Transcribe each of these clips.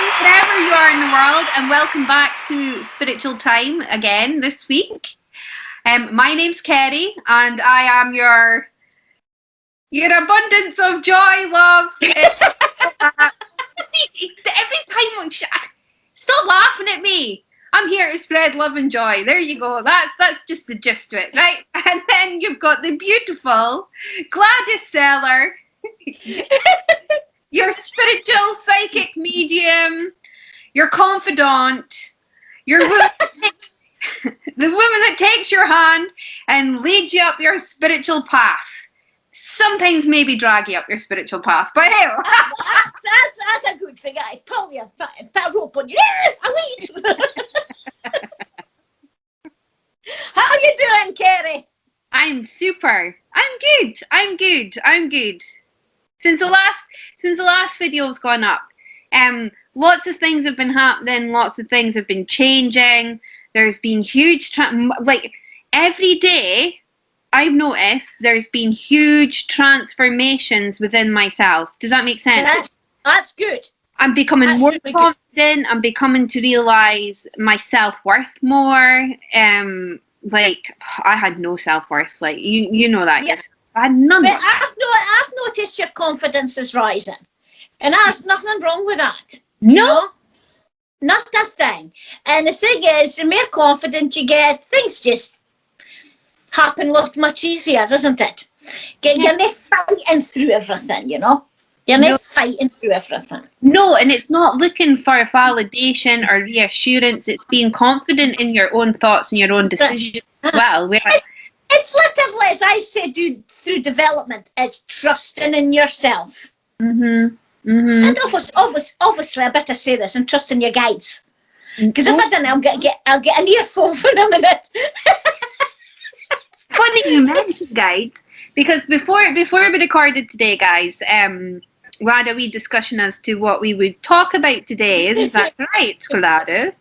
wherever you are in the world, and welcome back to Spiritual Time again this week. My name's Kerry, and I am your abundance of joy, love. Every time, stop laughing at me. I'm here to spread love and joy. There you go. That's just the gist of it, right? And then you've got the beautiful Gladys Sellar. Your spiritual psychic medium, your confidant, your woman, the woman that takes your hand and leads you up your spiritual path. Sometimes maybe drag you up your spiritual path, but hey. That's a good thing. I pull you, put a rope on you. I lead. How you doing, Kerry? I'm super. I'm good. Since the last video's gone up, lots of things have been happening. Lots of things have been changing. There's been huge, like every day, I've noticed there's been huge transformations within myself. Does that make sense? That's good. I'm becoming That's more really confident. I'm becoming to realize my self-worth more. Like I had no self-worth. Like you know that. Yeah. Yes. I had none. But I've noticed your confidence is rising, and there's nothing wrong with that. No, you know? Not a thing. And the thing is, the more confident you get, things just happen a lot much easier, doesn't it? You're not fighting through everything, you know. You're not fighting through everything. No, and it's not looking for validation or reassurance. It's being confident in your own thoughts and your own decisions as well. It's literally, as I say, through development, it's trusting in yourself. Mm-hmm. Mm-hmm. And obviously, I better say this, and trusting your guides. Because if I don't, I'll get an earful for a minute. Funny you mentioned guides, because before we recorded today, guys, we had a wee discussion as to what we would talk about today. Is that right, Gladys?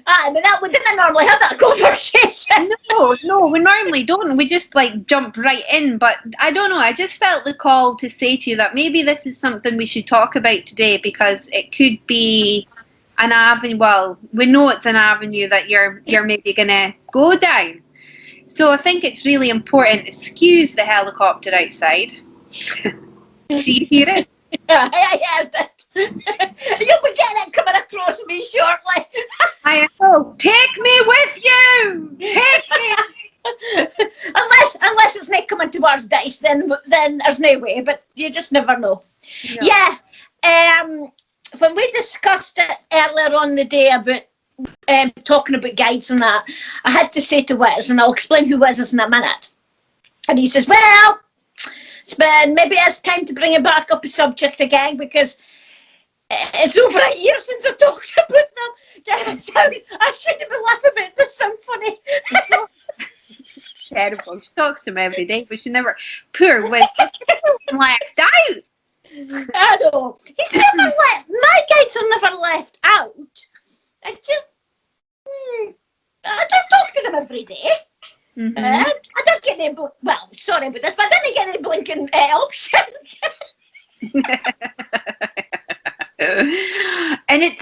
I mean, we didn't normally have that conversation. No, we normally don't. We just like jump right in. But I don't know. I just felt the call to say to you that maybe this is something we should talk about today, because it could be an avenue. Well, we know it's an avenue that you're maybe gonna go down. So I think it's really important. Excuse the helicopter outside. Do you hear it? I heard it. You'll be getting it coming across me shortly. I know. Take me with you. Take me. unless it's not coming towards Dice, then there's no way. But you just never know. No. Yeah. When we discussed it earlier on the day about talking about guides and that, I had to say to Wiz, and I'll explain who Wiz is in a minute. And he says, well, maybe it's time to bring it back up a subject again, because it's over a year since I talked about them. I shouldn't be laughing about this. Sound funny. Terrible. She talks to me every day, but she never. Poor Wiz. Left out. I know. He's never left. My guides are never left out. I don't talk to them every day. Mm-hmm. I don't get any. Well, sorry about this, but I didn't get any blinking option. And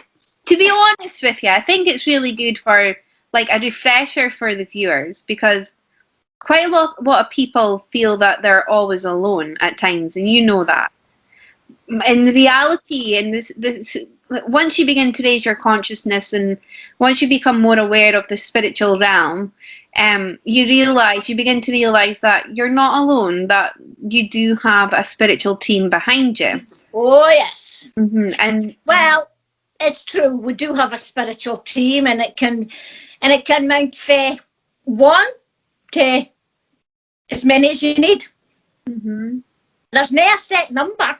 to be honest with you, I think it's really good for like a refresher for the viewers, because quite a lot of people feel that they're always alone at times, and you know that. In reality, in this once you begin to raise your consciousness and once you become more aware of the spiritual realm, you begin to realize that you're not alone, that you do have a spiritual team behind you. Oh, yes. Mm-hmm. And well, it's true. We do have a spiritual team, and it can mount from 1 to as many as you need. Mm-hmm. There's no set number.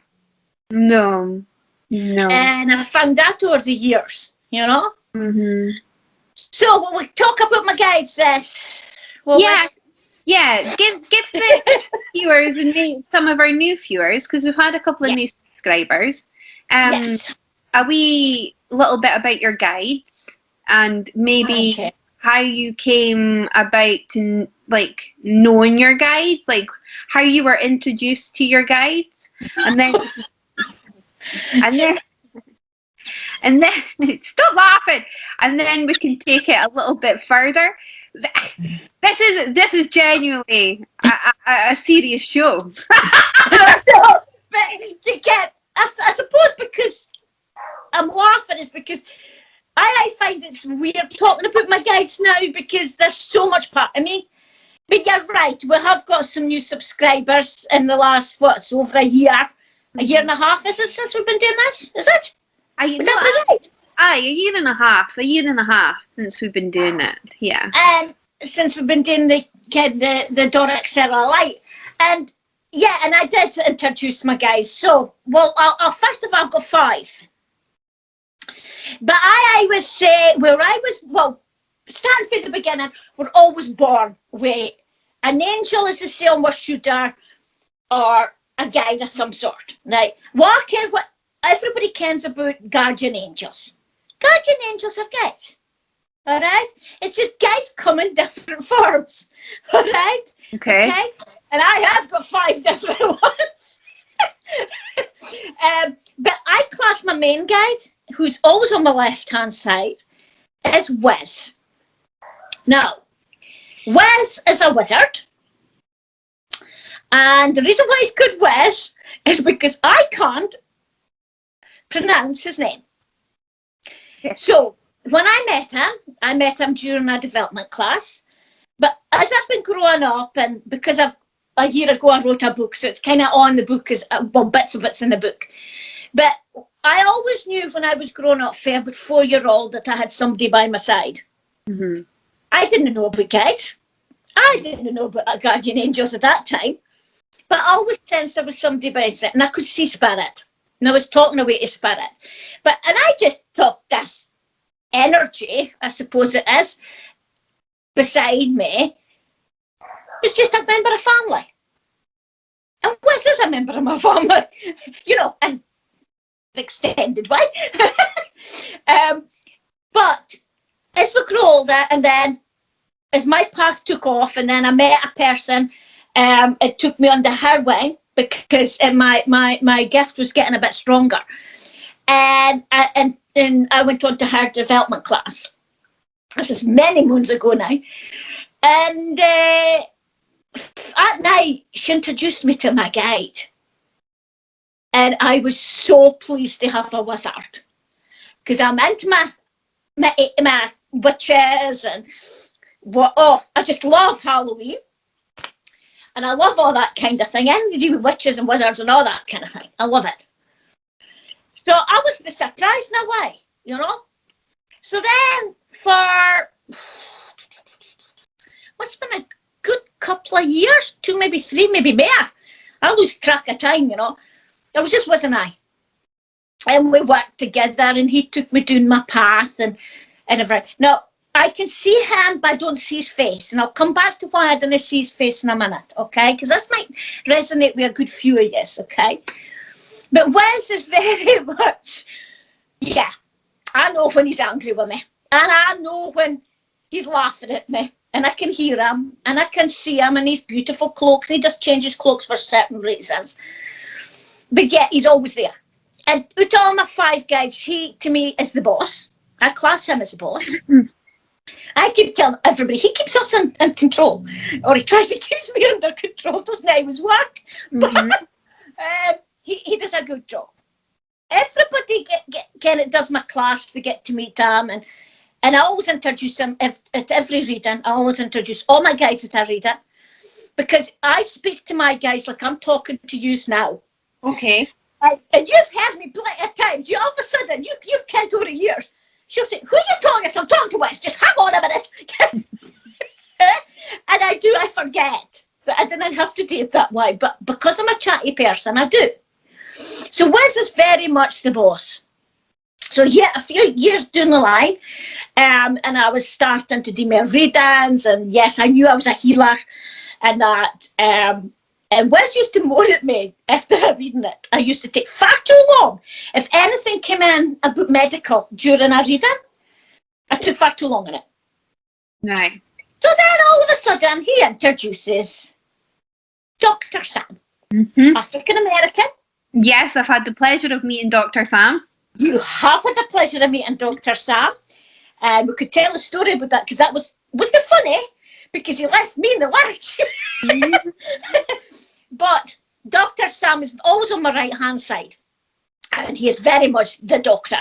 No. And I found that over the years, you know. Mm-hmm. So when we talk about my guides, give the viewers and some of our new viewers, because we've had a couple of new subscribers, yes. a wee little bit about your guides, and maybe how you came about to like knowing your guides, like how you were introduced to your guides, and then And then, stop laughing, and then we can take it a little bit further. This is genuinely a serious show. No, but you get, I suppose because I'm laughing is because I find it's weird talking about my guides now because there's so much part of me. But you're right, we have got some new subscribers in the last, it's over a year and a half, is it, since we've been doing this? Is it? Would that be right? Aye, a year and a half since we've been doing it, yeah. And since we've been doing the Doric Sellar Light. And yeah, and I did introduce my guys. So, well, I'll first of all, I've got 5. But I always say, starting from the beginning, we're always born with an angel, as they say on our shooter, or a guide of some sort. Right? What everybody cares about guardian angels. Guardian angels are guides. All right? It's just guides come in different forms. All right? Okay. And I have got 5 different ones. But I class my main guide, who's always on my left-hand side, as Wes. Now, Wes is a wizard. And the reason why he's called Wes is because I can't pronounce his name. Yes. So, when I met him during a development class. But as I've been growing up, and because a year ago I wrote a book, so it's kind of on the book, bits of it's in the book. But I always knew when I was growing up, for about 4-year-old, that I had somebody by my side. Mm-hmm. I didn't know about guides. I didn't know about guardian angels at that time. But I always sensed there was somebody by my side, and I could see spirit. And I was talking away to spirit. And I just thought this energy, I suppose it is, beside me, was just a member of family. And Wes is a member of my family, and the extended way. But as we grew older, and then as my path took off, and then I met a person, it took me under her wing because my gift was getting a bit stronger. And I went on to her development class. This is many moons ago now. And at night, she introduced me to my guide. And I was so pleased to have a wizard. Because I'm into my witches and I just love Halloween. And I love all that kind of thing. Anything to do with witches and wizards and all that kind of thing. I love it. So I was surprised in a way, So then for what's been a good couple of years, 2, maybe 3, maybe more. I lose track of time, It was just Wes and I. And we worked together and he took me down my path and everything. Now, I can see him, but I don't see his face. And I'll come back to why I didn't see his face in a minute, okay? Because this might resonate with a good few of you, okay? But Wes is very much, I know when he's angry with me. And I know when he's laughing at me. And I can hear him. And I can see him in his beautiful cloaks. He just changes cloaks for certain reasons. But yeah, he's always there. And out of all my 5 guides, he, to me, is the boss. I class him as the boss. I keep telling everybody, he keeps us in control. Or he tries to keep me under control, doesn't he? With work. Mm-hmm. But he does a good job. Everybody does my class to get to meet him. And I always introduce him at every reading. I always introduce all my guides at a reading. Because I speak to my guides like I'm talking to you now. Okay. And you've heard me plenty of times. You all of a sudden, you've kent over the years. She'll say, who are you talking to? I'm talking to Wes. Just hang on a minute. And I forget. But I didn't have to do it that way. But because I'm a chatty person, I do. So Wes is very much the boss. So yeah, a few years down the line, and I was starting to do my readings, and yes, I knew I was a healer, and that. And Wes used to moan at me after reading it. I used to take far too long. If anything came in about medical during a reading, I took far too long in it. Right. So then all of a sudden, he introduces Dr. Sam, African-American. Yes, I've had the pleasure of meeting Dr. Sam. You have had the pleasure of meeting Dr. Sam. We could tell a story about that because that was it funny because he left me in the lurch. But Dr. Sam is always on my right hand side, and he is very much the doctor.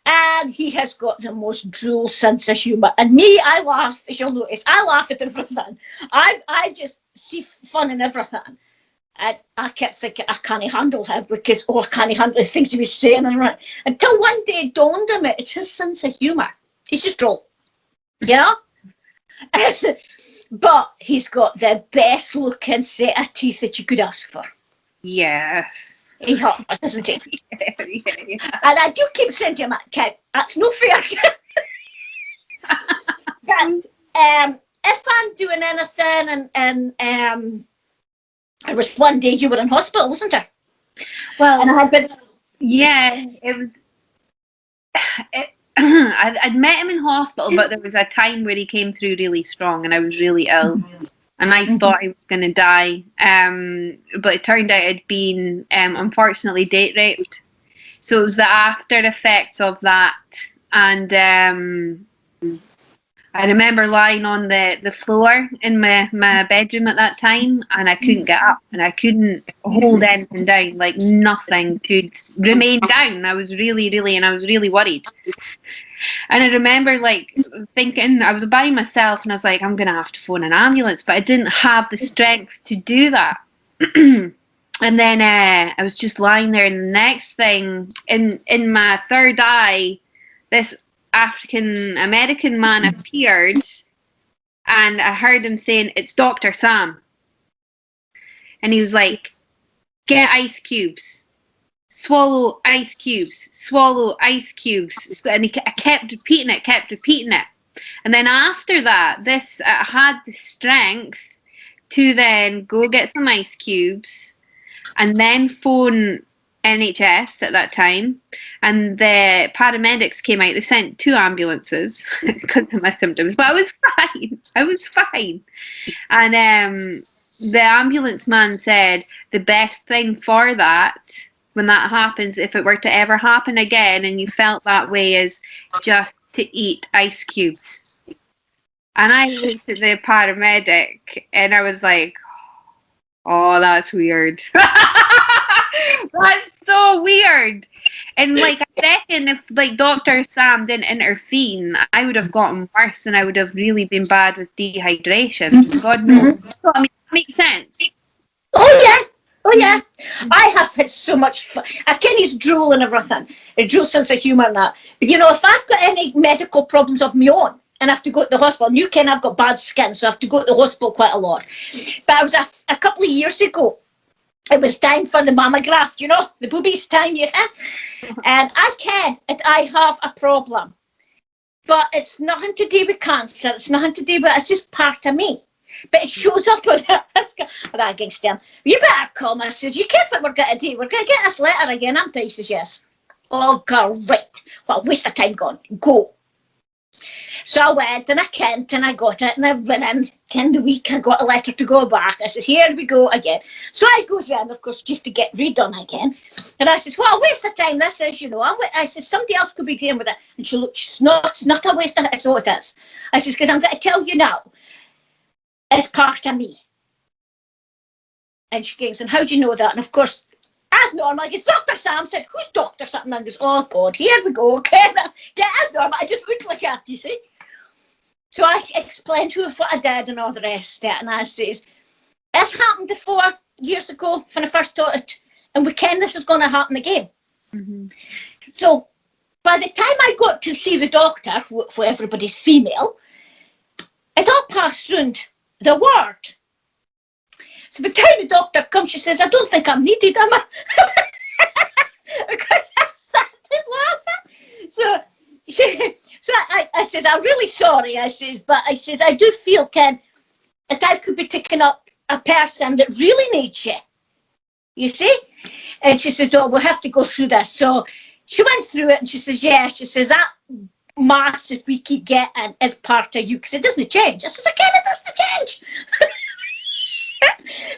And he has got the most droll sense of humour. And me, I laugh, as you'll notice, I laugh at everything. I just see fun in everything. And I kept thinking, I can't handle him because, I can't handle the things he was saying. Until one day it dawned on me, it's his sense of humour. He's just droll, you know? But he's got the best looking set of teeth that you could ask for. Yes. He has, isn't he? Yeah. And I do keep saying to him, Ken, that's no fair. But if I'm doing anything and it was one day you were in hospital, wasn't it? Well, and I had been... yeah, it was. I'd met him in hospital, but there was a time where he came through really strong, and I was really ill, and I thought I was going to die. But it turned out I'd been, unfortunately, date raped. So it was the after effects of that, and I remember lying on the floor in my bedroom at that time, and I couldn't get up, and I couldn't hold anything down. Like nothing could remain down. I was really worried. And I remember like thinking, I was by myself, and I was like, I'm gonna have to phone an ambulance, but I didn't have the strength to do that. And then I was just lying there, and the next thing, in my third eye, this African American man appeared, and I heard him saying, "It's Dr. Sam." And he was like, "Get ice cubes, swallow ice cubes, swallow ice cubes." And I kept repeating it. And then after that, I had the strength to then go get some ice cubes and then phone NHS at that time, and the paramedics came out. They sent 2 ambulances because of my symptoms, but I was fine. And the ambulance man said the best thing for that, when that happens, if it were to ever happen again and you felt that way, is just to eat ice cubes. And I looked at the paramedic and I was like, oh, that's weird. That's so weird. And like I reckon if like Dr. Sam didn't intervene, I would have gotten worse, and I would have really been bad with dehydration. God knows. So, I mean, it makes sense. Oh yeah. I have had so much fun. Kenny's drool and everything. A droll sense of humour and that. But you know, if I've got any medical problems of my own and I have to go to the hospital, and you can, I've got bad skin, so I have to go to the hospital quite a lot. But it was a couple of years ago. It was time for the mammograph, you know, the boobies time, and I have a problem. But it's nothing to do with cancer. It's nothing to do with, it's just part of me. But it shows up on that gangster. You better come. I says, you can't think we're going to do. We're going to get this letter again, aren't I? He says, yes. Oh, great. Well, waste of time gone. Go. So I went and I kent and I got it, and I went in, end of the week I got a letter to go back. I says, here we go again. So I goes in, of course, just to get redone again. And I says, what a waste of time this is, you know. I says, somebody else could be dealing with it. And she looked, it's not a waste of it, it's what it is. I says, because I'm going to tell you now, it's part of me. And she goes, and how do you know that? And of course, as normal, it's Dr. Sam. Said, who's Dr. Sam? And goes, oh God, here we go. Okay, yeah, as normal. I just looked like that, you see. So I explained to her what I did and all the rest of it. And I says, this happened 4 years ago when I first taught it. And we ken this is going to happen again. Mm-hmm. So by the time I got to see the doctor, where everybody's female, it all passed round the ward. So by the time the doctor comes, she says, I don't think I'm needed, am I? Because I started laughing. So I says, I'm really sorry, I says, but I says, I do feel, Ken, that I could be taking up a person that really needs you. You see? And she says, no, we'll have to go through this. So she went through it and she says, yeah, she says, that mass that we keep getting is part of you because it doesn't change. I says, Ken, it doesn't change.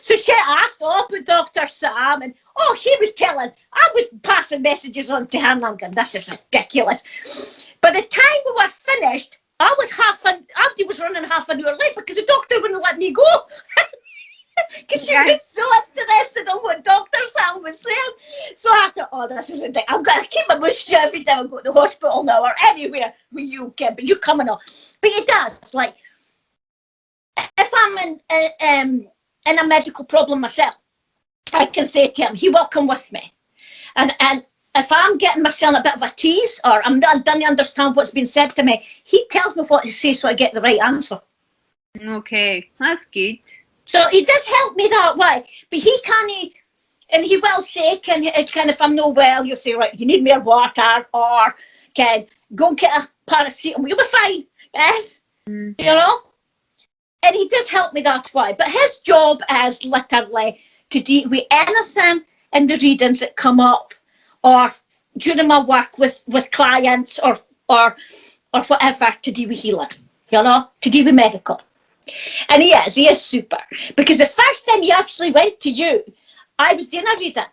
So asked about Dr. Sam, and he was I was passing messages on to her, and I'm going, this is ridiculous. By the time we were finished, Abdi was running half an hour late because the doctor wouldn't let me go. Because she was so interested in what Dr. Sam was saying. So I thought, this is ridiculous. I'm going to keep my mouth shut every time I go to the hospital now or anywhere with you, Kim, but you coming on. But it does, like, if I'm in a medical problem myself, I can say to him, he will come with me. And if I'm getting myself a bit of a tease or I don't understand what's been said to me, he tells me what to say so I get the right answer. Okay, that's good. So he does help me that way, but he can't, and he will say, can if I'm not well, he'll say, right, you need more water, or can go and get a paracetamol, you'll be fine, yes, you know? And he does help me that way, but his job is literally to deal with anything in the readings that come up, or during my work with clients, or whatever, to deal with healing, you know, to deal with medical. And he is super. Because the first time he actually went to you, I was doing a reading.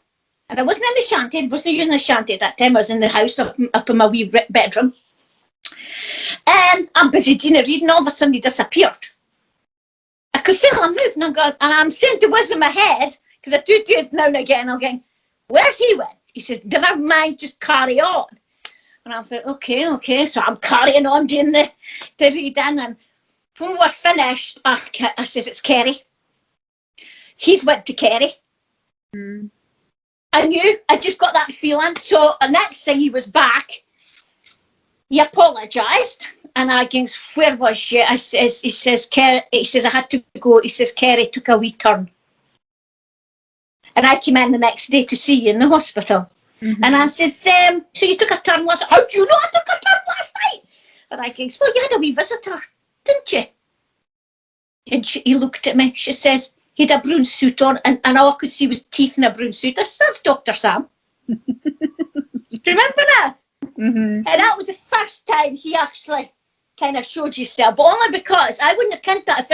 And I wasn't in the shanty, I wasn't using the shanty at that time, I was in the house up in my wee bedroom. And I'm busy doing a reading, all of a sudden he disappeared. I could feel him moving, and I'm saying to what's in my head, because I do it now and again, I'm going, where's he went? He said, never mind, just carry on. And I thought, okay, so I'm carrying on doing the reading, and when we're finished, I says, it's Kerry. He's went to Kerry. I knew, I just got that feeling. So the next thing he was back, he apologised. And I goes, where was she? He says, Kerry, he says, I had to go. He says, Kerry took a wee turn. And I came in the next day to see you in the hospital. And I says, so you took a turn last night? How do you know I took a turn last night? And I goes, well, you had a wee visitor, didn't you? And he looked at me. She says, he had a brown suit on, and all I could see was teeth in a brown suit. That's Dr. Sam. Remember that? And that was the first time he actually kind of showed yourself, but only because I wouldn't have kent that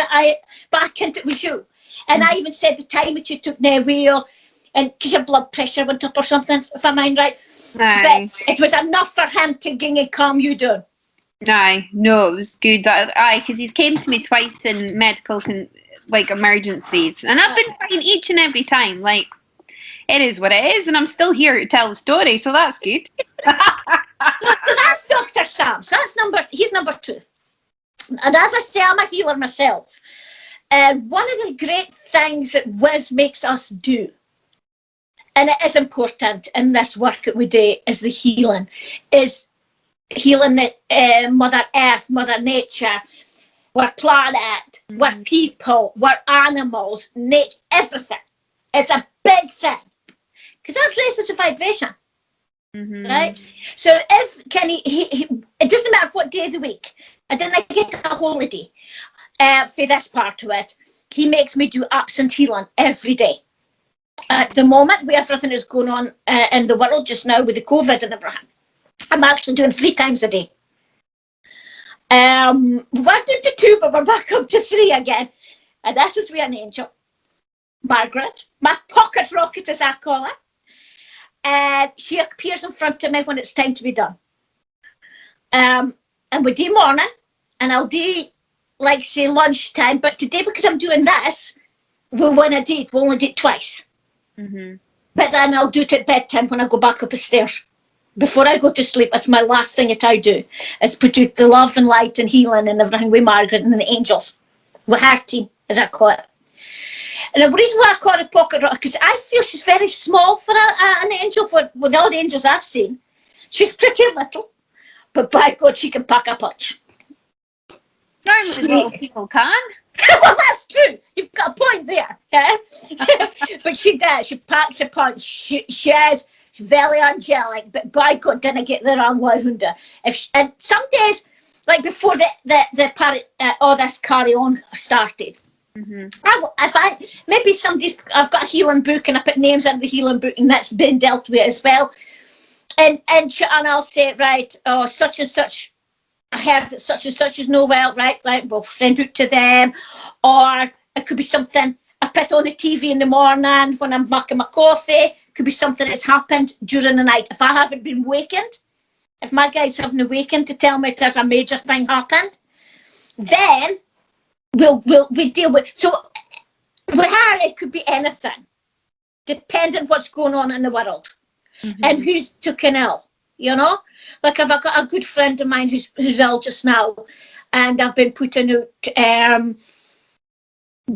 but I kent it was you. And I even said the time that you took the wheel, and because your blood pressure went up or something, if I mind right. But it was enough for him to ging and calm you down. Aye, no, it was good. Because he's came to me twice in medical emergencies, and I've been fine each and every time. Like, it is what it is, and I'm still here to tell the story, so that's good. So that's Dr. Sam. So he's number 2. And as I say, I'm a healer myself. And one of the great things that Wiz makes us do, and it is important in this work that we do, is the healing. Is healing the Mother Earth, Mother Nature, we're planet, we're people, we're animals, nature, everything. It's a big thing. Because that raises a vibration. Right? So if Kenny, it doesn't matter what day of the week, I didn't get a holiday for this part of it. He makes me do absent healing every day. At the moment, with everything that's going on in the world just now with the COVID and everything, I'm actually doing 3 times a day. We went into 2, but we're back up to 3 again. And this is with an angel, Margaret, my pocket rocket, as I call her. And she appears in front of me when it's time to be done. And we do morning, and I'll do, like, say, lunchtime. But today, because I'm doing this, we'll only do it twice. But then I'll do it at bedtime when I go back up the stairs. Before I go to sleep, that's my last thing that I do, is produce the love and light and healing and everything with Margaret and the angels, with her team, as I call it. And the reason why I call it pocket rocket, because I feel she's very small for an angel, with all the angels I've seen. She's pretty little, but by God, she can pack a punch. Normally little people can. Well, that's true. You've got a point there. Eh? But she does. She packs a punch. She is very angelic, but by God, didn't I get the wrong way around her. And some days, like before all this carry on started, maybe I've got a healing book and I put names in the healing book and that's been dealt with as well. And I'll say, right, such and such, I heard that such and such is no well, right, we'll send it to them. Or it could be something I put on the TV in the morning when I'm making my coffee. Could be something that's happened during the night. If I haven't been wakened, if my guys haven't awakened to tell me there's a major thing happened, then we deal with. So with her, it could be anything, depending what's going on in the world and who's taken ill. You know, like I've got a good friend of mine who's ill just now, and I've been putting out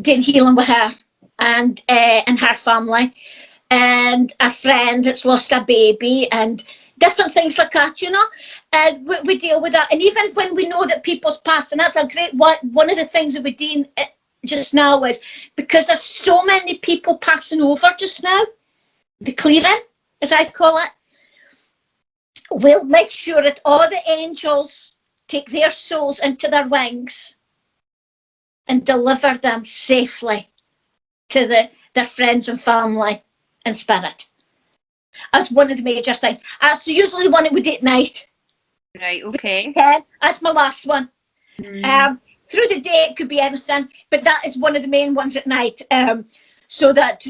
doing healing with her and her family, and a friend that's lost a baby and different things like that, you know. And we deal with that. And even when we know that people's passed, and that's a great one of the things that we're doing just now is because there's so many people passing over just now, the clearing, as I call it, we'll make sure that all the angels take their souls into their wings and deliver them safely to their friends and family and spirit. That's one of the major things. That's usually one that we do at night. Right, okay. Okay, that's my last one. Through the day, it could be anything, but that is one of the main ones at night, so that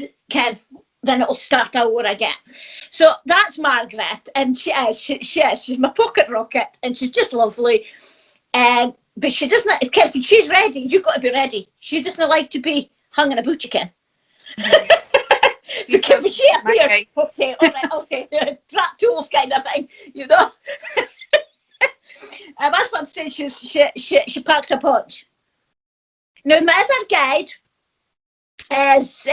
then it'll start over again. So that's Margaret, and she's my pocket rocket, and she's just lovely. But she doesn't, if she's ready, you've got to be ready. She doesn't like to be hung in a boot again. So if she appears, okay, all right, okay, trap tools kind of thing, you know. That's what I'm saying. She packs a punch. Now my other guide is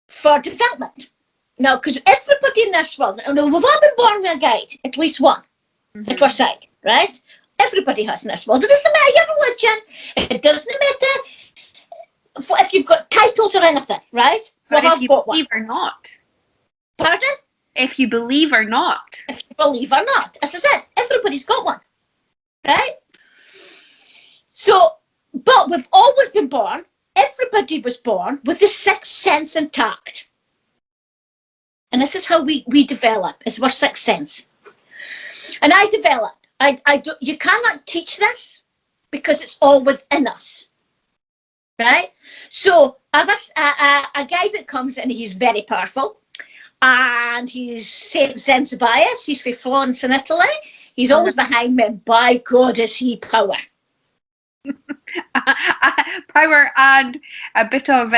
for development. Now, because everybody in this world, we've all been born with a guide, at least one, at our side, right? Everybody has in this world. It doesn't matter your religion. It doesn't matter if you've got titles or anything, right? But Well, if you believe or not. Pardon? If you believe or not. If you believe or not. This is it. Everybody's got one, right? So, but we've always been born, everybody was born with the sixth sense intact. And this is how we develop, is our sixth sense. And I develop. You cannot teach this because it's all within us, right? So I have a guy that comes in, he's very powerful, and he's Saint Sensibius, he's from Florence in Italy. He's always behind me, and by God is he power. Power and a bit of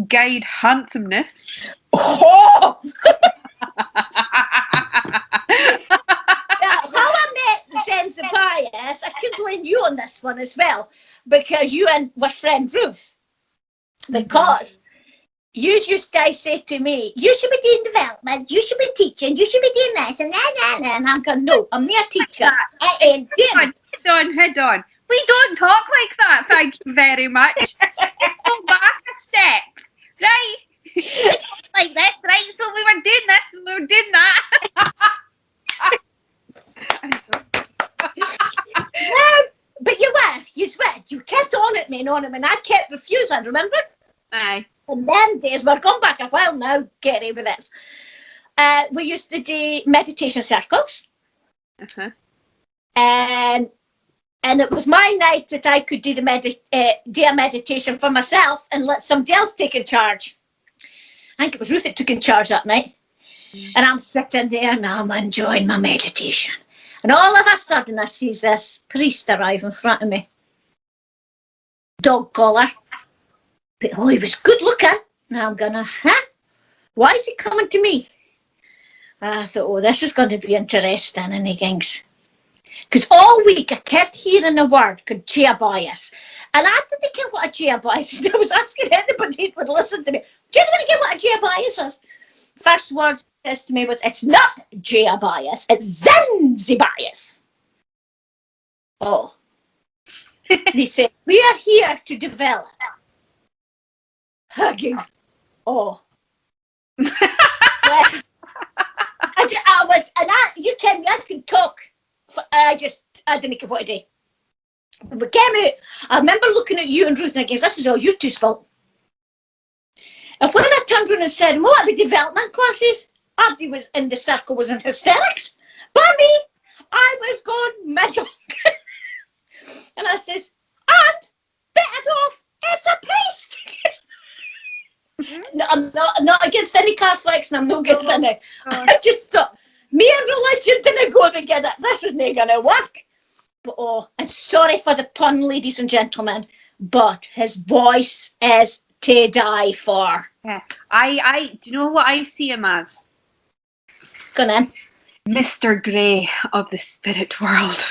guide handsomeness. Oh! Now, how I met Sensibius, I could blame you on this one as well, because you and my friend Ruth, because you guys said to me, you should be doing development, you should be teaching, you should be doing this, and I'm going, no, I'm not a teacher. I ain't doing it. Head on. We don't talk like that, thank you very much. Let's go back a step, right? Like this, right? So we were doing this and we were doing that. But you kept on at me and on him, and I kept refusing, remember? Aye. And them days, we're going back a while now, Gary, with this. We used to do meditation circles. And it was my night that I could do do a meditation for myself and let somebody else take in charge. I think it was Ruth that took in charge that night. And I'm sitting there and I'm enjoying my meditation. And all of a sudden I see this priest arrive in front of me. Dog collar. But he was good looking. And I'm going, why is he coming to me? I thought, this is going to be interesting. And he thinks, because all week I kept hearing a word called geobias. And I didn't care what a geobias is. I was asking anybody who would listen to me, do you know what a geobias is? First word he says to me was, it's not geobias, it's Zanzibias. Oh. He said, we are here to develop. Hugging. Oh. I can talk. I didn't care what to do. We came out, I remember looking at you and Ruth and I guess this is all you two's fault. And when I turned around and said, what about development classes? Abdi was in the circle, was in hysterics. But me, I was going middle. And I says, and, better off, it's a priest. No, I'm not against any Catholics, and I'm not against any. I just thought, me and religion didn't go together. This is not going to work. But I'm sorry for the pun, ladies and gentlemen, but his voice is to die for. Yeah. I do you know what I see him as? Go on. Mr. Grey of the spirit world.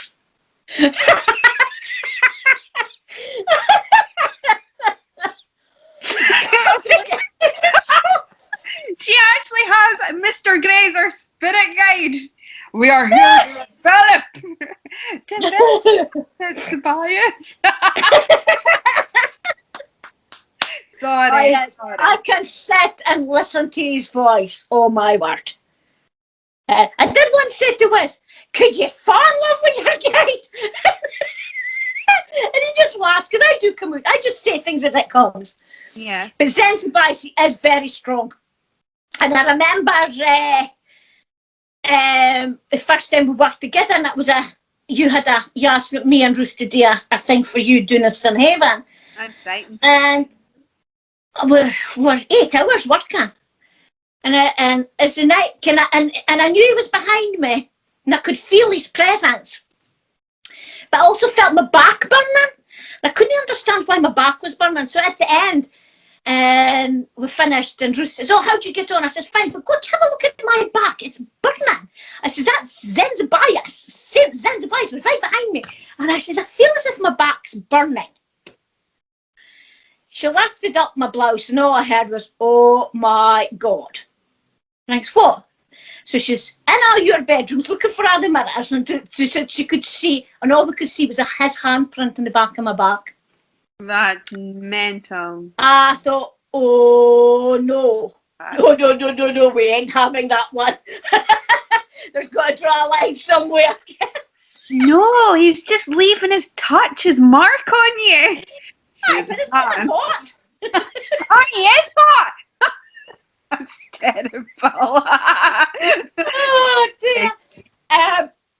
She actually has Mr. Grey as our spirit guide. We are here to develop. It's Tobias. Sorry. I can sit and listen to his voice. Oh my word. I did once say to us, could you fall in love with your guide? And he just laughs, because I do come out. I just say things as it comes. Yeah. But Zanzibar is very strong. And I remember the first time we worked together, and it was you asked me and Ruth to do a thing for you doing a Stone Haven. I'm excited. And we're 8 hours working. And as the night and I knew he was behind me, and I could feel his presence. But I also felt my back burning. I couldn't understand why my back was burning. So at the end, and we finished, and Ruth says, "Oh, how'd you get on?" I says, "Fine, but go have a look at my back. It's burning." I said, "That's Zanzibias. Zanzibias was right behind me." And I says, "I feel as if my back's burning." She lifted up my blouse, and all I heard was, "Oh my God." And I said, "What?" So she's in your bedroom looking for other mirrors, and she said she could see, and all we could see was his handprint on the back of my back. That's mental. I thought, oh no. No, we ain't having that one. There's got to draw a line somewhere. No, he's just leaving his touch, his mark on you. Aye, but it's not hot. Oh, he is hot. That's terrible. Oh dear.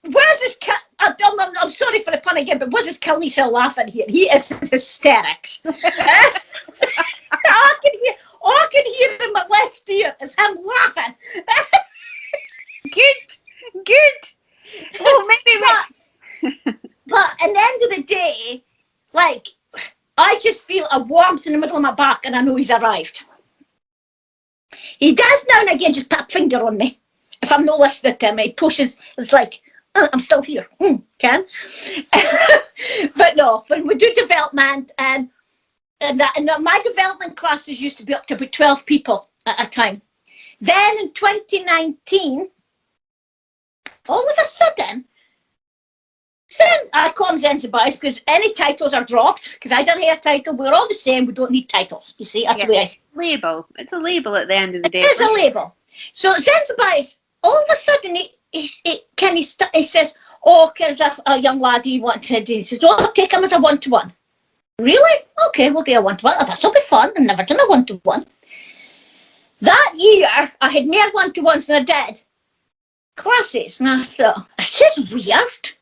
Where's this cat? I'm sorry for the pun again, but where's this kill me still laughing here? He is hysterics. I can hear in my left ear is him laughing. Good. Well, maybe but at the end of the day, like, I just feel a warmth in the middle of my back, and I know he's arrived. He does now and again just put a finger on me. If I'm not listening to him, he pushes, it's like, I'm still here. Can? But no, when we do development, and my development classes used to be up to about 12 people at a time. Then in 2019, all of a sudden, I call them Zanzibaris because any titles are dropped, because I don't have a title. We're all the same. We don't need titles. You see, that's the way I see it. Label. It's a label at the end of the day. It is a label. So Zanzibaris, all of a sudden, he says, "Oh, there's a young lad he wanted." He says, "Oh, I'll take him as a one-to-one." Really? Okay, we'll do a one-to-one. Oh, this'll be fun. I've never done a one-to-one. That year, I had more one-to-ones than I did classes, and I thought, this is weird.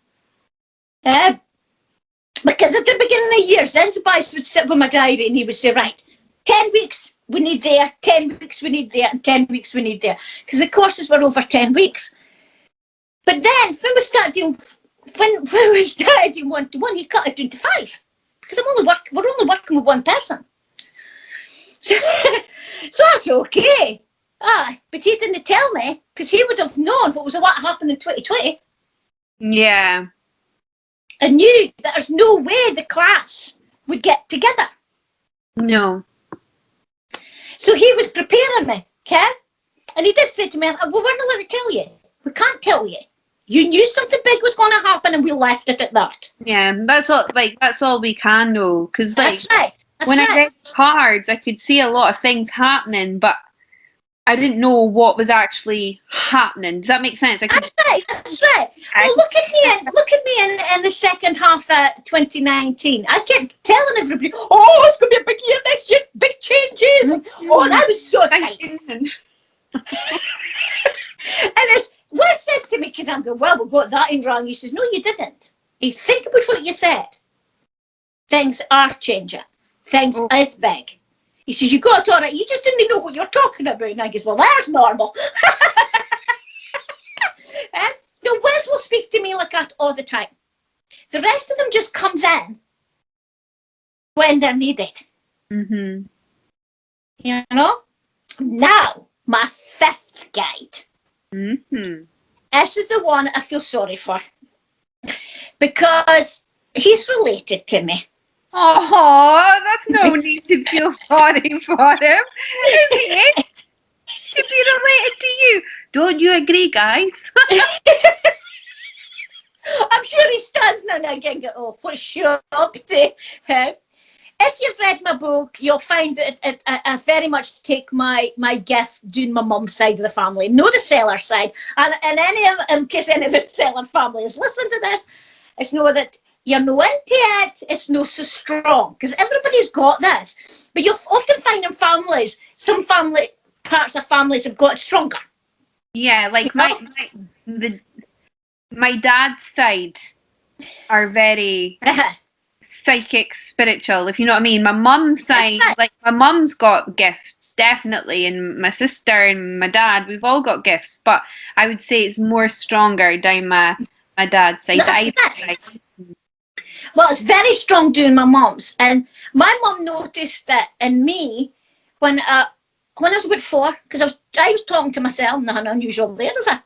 Because at the beginning of the year, Zanzibaris would sit with my diary, and he would say, "Right, 10 weeks we need there, 10 weeks we need there, and 10 weeks we need there." Because the courses were over 10 weeks. But then, when we started doing one-to-one, you cut it down to 5. Because we're only working with one person. So that's okay. But he didn't tell me, because he would have known what happened in 2020. Yeah. I knew that there's no way the class would get together. No. So he was preparing me, okay? And he did say to me, "Well, we're not allowed to tell you. We can't tell you. You knew something big was going to happen, and we left it at that." Yeah, that's all we can know. Because That's right. I read cards, I could see a lot of things happening, but I didn't know what was actually happening. Does that make sense? That's right. Well, look at me in the second half of 2019. I kept telling everybody, "Oh, it's going to be a big year next year, big changes." And I was so excited. And it's what said to me, because I'm going, "Well, we got that in wrong." He says, "No, you didn't. You think about what you said. Things are changing. Things is big." He says, you got it all right. You just didn't know what you're talking about. And I goes, well, that's normal. No, Wiz will speak to me like that all the time. The rest of them just comes in when they're needed. Mm-hmm. You know? Now, my fifth guide. Mm-hmm. This is the one I feel sorry for. Because he's related to me. Oh, that's no need to feel sorry for him. If he is to be related to you. Don't you agree, guys? I'm sure he stands now and again go, oh, what's your up to? If you've read my book, you'll find that I very much take my gift doing my mum's side of the family, no the Sellar side. And in case any of the Sellar family has listened to this, it's know that you're no into it, it's no so strong, because everybody's got this. But you'll often find in families, some parts of families have got it stronger. Yeah, like my dad's side are very psychic, spiritual, if you know what I mean. My mum's side, like my mum's got gifts, definitely, and my sister and my dad, we've all got gifts, but I would say it's more stronger down my dad's side. Well, it's very strong doing my mum's, and my mum noticed that in me when I was about 4, because I was talking to myself, nothing unusual there, is it?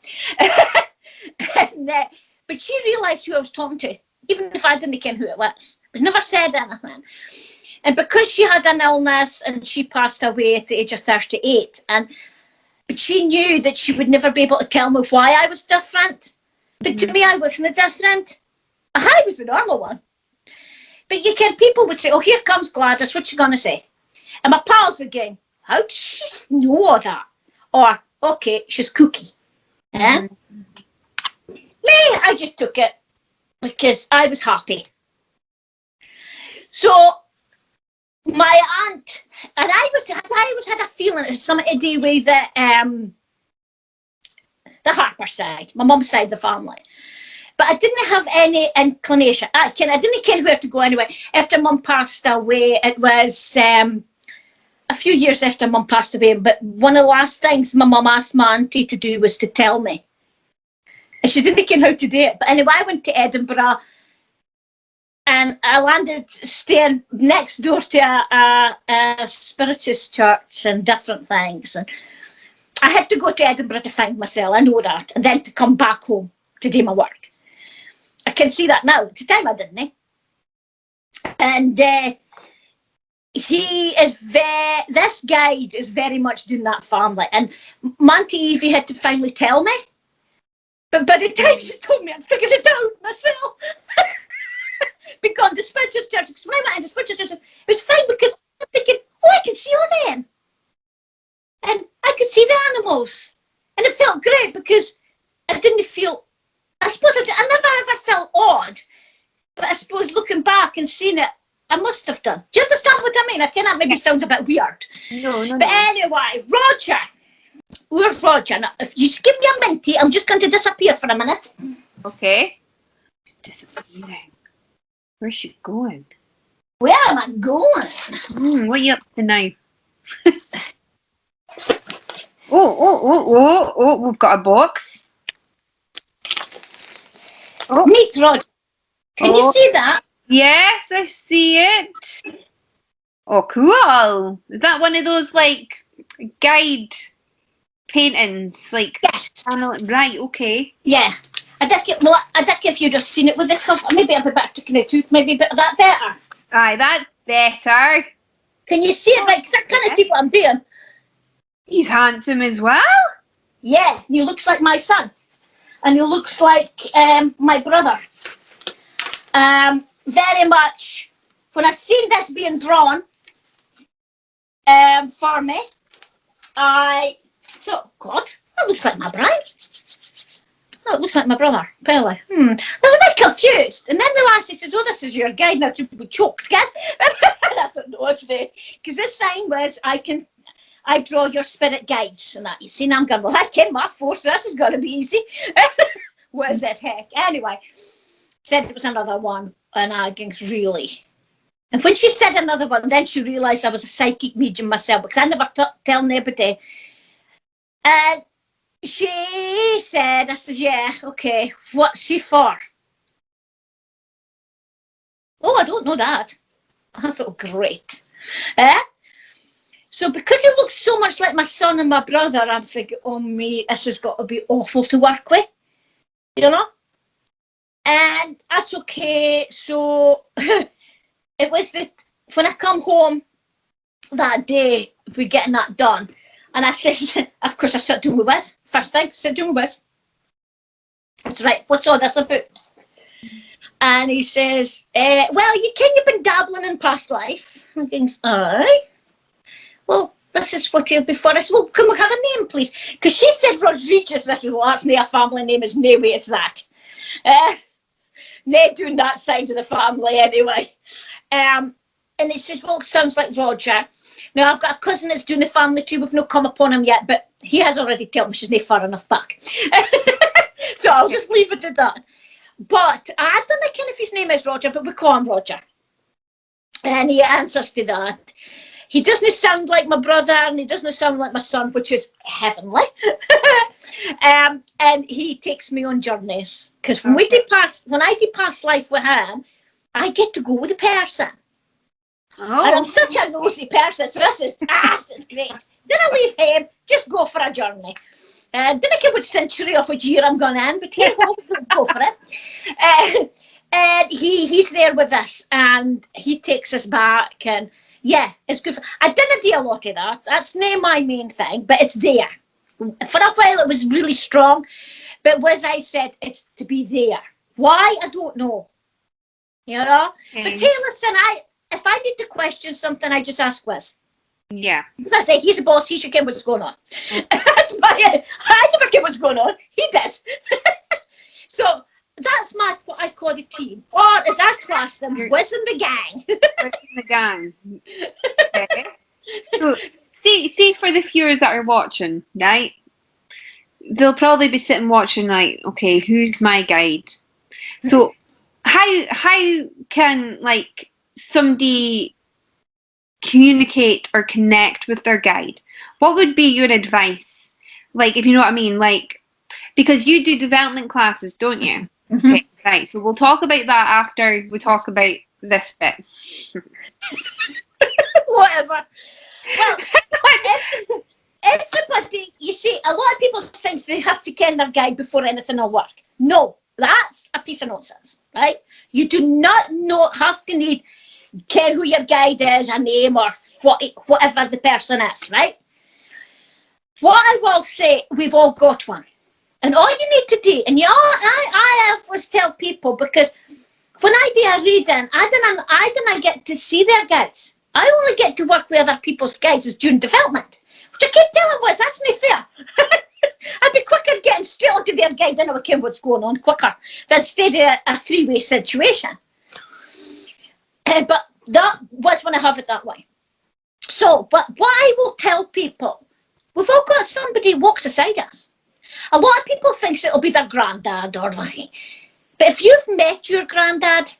But she realised who I was talking to, even if I didn't ken who it was. I never said anything. And because she had an illness and she passed away at the age of 38, but she knew that she would never be able to tell me why I was different. But to me, I wasn't different. I was the normal one. But you can, people would say, oh, here comes Gladys, what's she going to say? And my pals would go, how does she know all that? Or, okay, she's kooky. Me, I just took it because I was happy. So, my aunt, and I always had a feeling it was something to do with the Harper side, my mum's side of the family. But I didn't have any inclination. I didn't care where to go anyway. After Mum passed away, it was a few years after Mum passed away, but one of the last things my mum asked my auntie to do was to tell me. And she didn't know how to do it. But anyway, I went to Edinburgh and I landed staying next door to a spiritist church and different things. And I had to go to Edinburgh to find myself, I know that, and then to come back home to do my work. I can see that now. At the time I didn't. And this guide is very much doing that family. And Auntie Evie had to finally tell me. But by the time she told me, I'd figured it out myself. Because the spiritual church, because when I went into spiritual church, it was fine because I'm thinking, oh, I can see all them. And I could see the animals. And it felt great because I didn't feel, I suppose I never ever felt odd. But I suppose looking back and seeing it, I must have done. Do you understand what I mean? I think that maybe sounds a bit weird. No. But anyway, Roger. Where's Roger? Now, if you just give me a minute, I'm just going to disappear for a minute. Okay. Disappearing. Where's she going? Where am I going? What are you up to now? Oh, we've got a box. Oh. Meet Roger. Can you see that? Yes, I see it. Oh, cool. Is that one of those, like, guide paintings? Like, yes. Right, okay. Yeah. I think if you'd have seen it with the cover, maybe I'd be better to connect to, maybe that better. Aye, that's better. Can you see it? Right, because I kind of see what I'm doing. He's handsome as well. Yeah, he looks like my son. And he looks like my brother. Very much. When I seen this being drawn for me, I thought, God, that looks like my bride. No, it looks like my brother, Pele. I was a bit confused. And then the lassie says, oh, this is your guide. Now to be choked again. And I thought, no, it's not. Because this sign was, I draw your spirit guides. And that, you see, now I'm going, well, I ken my force, so this is going to be easy. What is that heck? Anyway, said it was another one. And I think really, And when she said another one, then she realised I was a psychic medium myself, because I never tell anybody. And she said, I said, yeah, okay, what's he for? Oh, I don't know that. I thought, great. So because he looks so much like my son and my brother, I'm thinking, oh me, this has got to be awful to work with, you know? And that's okay. So it was when I come home that day, we getting that done. And I said, of course, I sat down with Wiz. First thing, sit down with Wiz. That's right, what's all this about? And he says, well, you kind of been dabbling in past life. And things, aye. Well, this is what he'll be for. I said, well, can we have a name, please? Because she said Rodriguez. I said, well, that's not a family name. Is no way it's that. Not doing that side of the family anyway. And he says, well, it sounds like Roger. Now, I've got a cousin that's doing the family too. We've not come upon him yet, but he has already told me she's not far enough back. So I'll just leave it at that. But I don't know if his name is Roger, but we call him Roger. And he answers to that. He doesn't sound like my brother, and he doesn't sound like my son, which is heavenly. And he takes me on journeys. Because when I do past life with him, I get to go with the person. Oh. And I'm such a nosy person, so this is great. Then I leave him, just go for a journey. Didn't care which century or which year I'm going in, but hey, we'll go for it. And he's there with us, and he takes us back, and yeah, it's good. I didn't do a lot of that. That's not my main thing, but it's there. For a while, it was really strong, but as I said, it's to be there. Why? I don't know. You know? Okay. But hey, listen, if I need to question something, I just ask Wiz. Yeah. As I say, he's a boss, he should get what's going on. That's I never get what's going on. He does. So that's what I call the team. Or as I class them, Wiz and the gang. Wiz and the gang. Okay. So, see for the viewers that are watching, right? They'll probably be sitting watching like, okay, who's my guide? So how can like somebody communicate or connect with their guide? What would be your advice? Like, if you know what I mean, like, because you do development classes, don't you? Mm-hmm. Okay, right. So we'll talk about that after we talk about this bit. Whatever. Well, everybody, you see, a lot of people think they have to ken their guide before anything will work. No, that's a piece of nonsense, right? You do not have to care who your guide is, a name, or whatever the person is, right? What I will say, we've all got one. And all you need to do, and I always tell people, because when I do a reading, I didn't get to see their guides. I only get to work with other people's guides as during development, which I keep telling was, that's not fair. I'd be quicker getting straight onto their guide than I would care what's going on quicker than stay there a three-way situation. But that was when I have it that way. So, but what I will tell people, we've all got somebody who walks beside us. A lot of people think it'll be their granddad or like, but if you've met your granddad,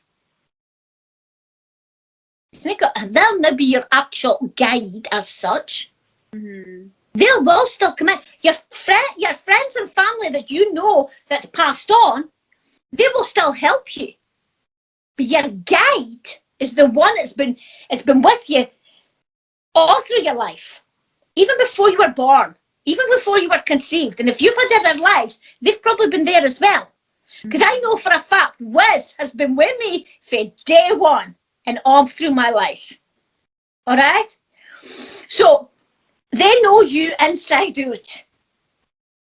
they'll not be your actual guide as such. Mm-hmm. They will still come in. Your friends and family that you know that's passed on, they will still help you. But your guide is the one it's been with you all through your life, even before you were born, even before you were conceived. And if you've had other lives, they've probably been there as well. Because I know for a fact, Wiz has been with me for day one and all through my life. All right? So they know you inside out.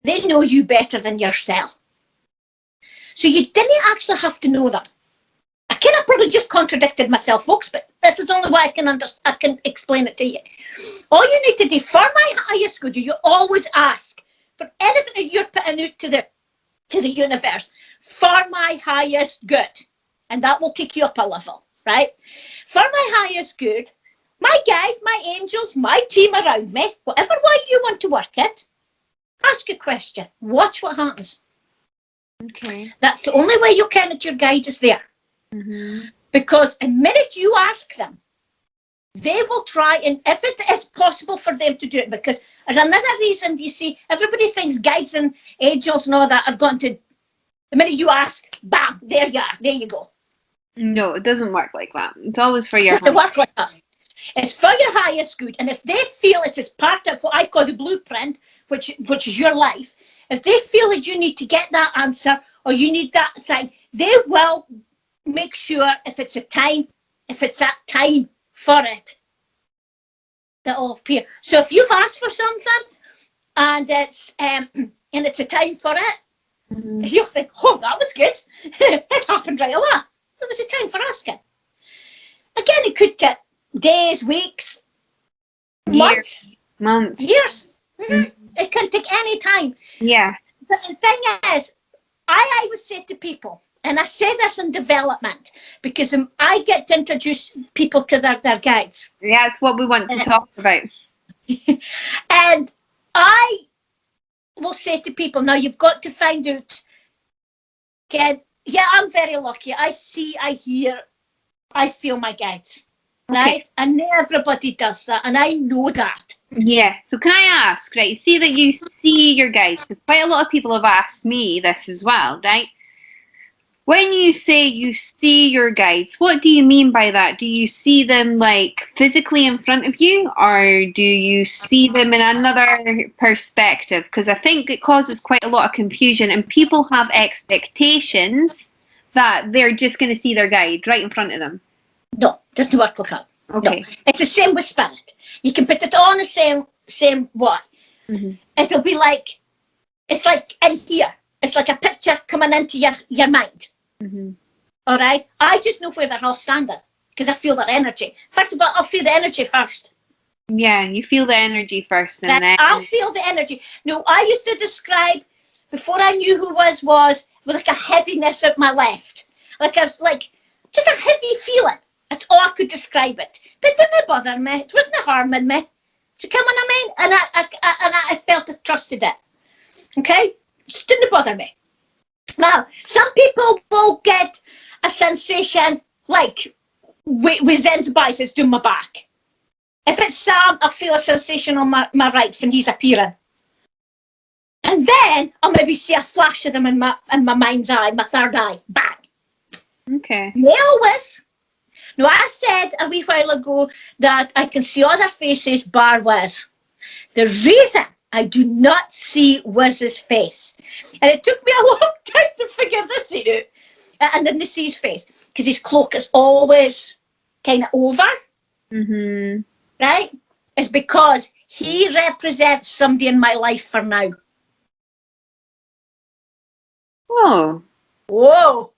They know you better than yourself. So you didn't actually have to know that. I kind of probably just contradicted myself, folks, but this is the only way I can explain it to you. All you need to do for my highest good, you always ask for anything that you're putting out to the universe for my highest good, and that will take you up a level, right? For my highest good, my guide, my angels, my team around me, whatever way you want to work it, ask a question. Watch what happens. Okay. That's the only way you can that your guide is there. Mm-hmm. Because the minute you ask them, they will try, and if it is possible for them to do it, because there's another reason, you see, everybody thinks guides and angels and all that are going to, the minute you ask, bam, there you are, there you go. No, it doesn't work like that. It's always for your It doesn't work like that. It's for your highest good. And if they feel it is part of what I call the blueprint, which is your life, if they feel that you need to get that answer or you need that thing, they will make sure if it's that time for it, that will appear. So if you've asked for something and it's a time for it, you'll think, oh, that was good. It happened right away. It was a time for asking. Again, it could take days, weeks, months, years. It can take any time. Yeah. But the thing is, I always say to people, and I say this in development, because I get to introduce people to their guides. Yeah, it's what we want to talk about. And I will say to people, now you've got to find out, again, yeah, I'm very lucky. I see, I hear, I feel my guides, right? And not everybody does that, and I know that. Yeah, so can I ask, right, see that you see your guides, because quite a lot of people have asked me this as well, right? When you say you see your guides, what do you mean by that? Do you see them like physically in front of you, or do you see them in another perspective? Because I think it causes quite a lot of confusion, and people have expectations that they're just going to see their guide right in front of them. No, it doesn't work like that. Okay. No. It's the same with spirit. You can put it on the same what? It'll be like, it's like in here. It's like a picture coming into your mind. All right? I just know where they're all standing because I feel their energy. First of all, I'll feel the energy first. Yeah, you feel the energy first. And then I'll feel the energy. No, I used to describe, before I knew who was like a heaviness at my left. Like just a heavy feeling. That's all I could describe it. But it didn't bother me. It wasn't harming me. Do you come what I mean? And I felt I trusted it. Okay? It didn't bother me. Now, some people will get a sensation like with Zen's biceps doing my back. If it's Sam, I feel a sensation on my right when he's appearing. And then I'll maybe see a flash of them in my mind's eye, my third eye. Bang. Okay. Not always. Now, I said a wee while ago that I can see other faces bar Wiz. The reason I do not see Wiz's face, and it took me a long time to figure this out, and then to see his face, because his cloak is always kind of over, right? It's because he represents somebody in my life for now. Oh. Whoa.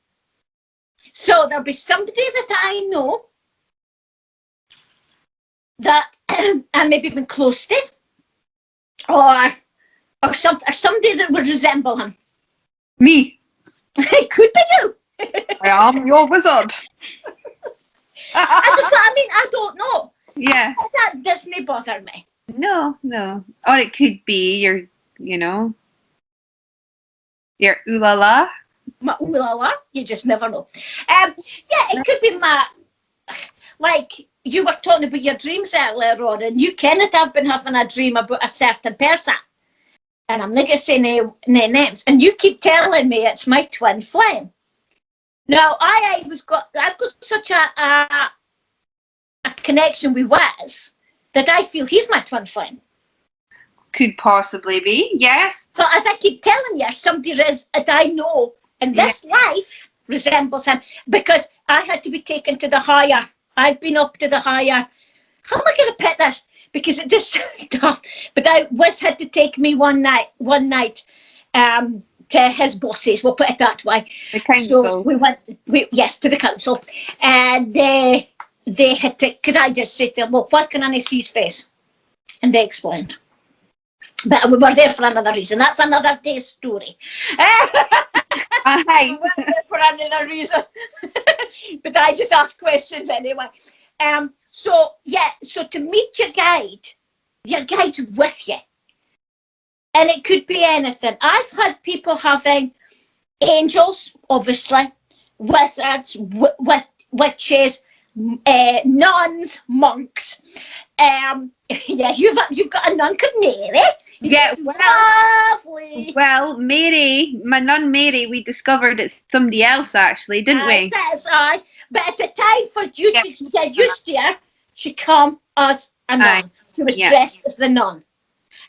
So there'll be somebody that I know that I maybe been close to, or somebody that would resemble him. Me. It could be you. I am your wizard. That's what I mean. I don't know. Yeah. That doesn't bother me. No. Or it could be your ooh la la. My ooh la la. You just never know. Yeah, it could be like you were talking about your dreams earlier on, and you cannot have been having a dream about a certain person. And I'm not going to say no names. And you keep telling me it's my twin flame. Now, I've got such a connection with Wiz that I feel he's my twin flame. Could possibly be, yes. But as I keep telling you, somebody is that I know in this life resembles him, because I had to be taken to the higher. I've been up to the higher. How am I going to put this? Because it is tough. But Wiz had to take me one night to his bosses. We'll put it that way. The council. So we went, to the council, and they had to. Because I just said to them, "Well, why can I see his face?" And they explained. But we were there for another reason. That's another day's story. Hi. We were there for another reason. But I just ask questions anyway. So to meet your guide's with you. And it could be anything. I've had people having angels, obviously, wizards, which is nuns, monks. Yeah, you've got a nun called Mary. Yeah, She's lovely. Well, Mary, my nun Mary, we discovered it's somebody else actually, didn't we? That's aye. But at the time for you to get used to her, she come as a nun. Aye. She was dressed as the nun.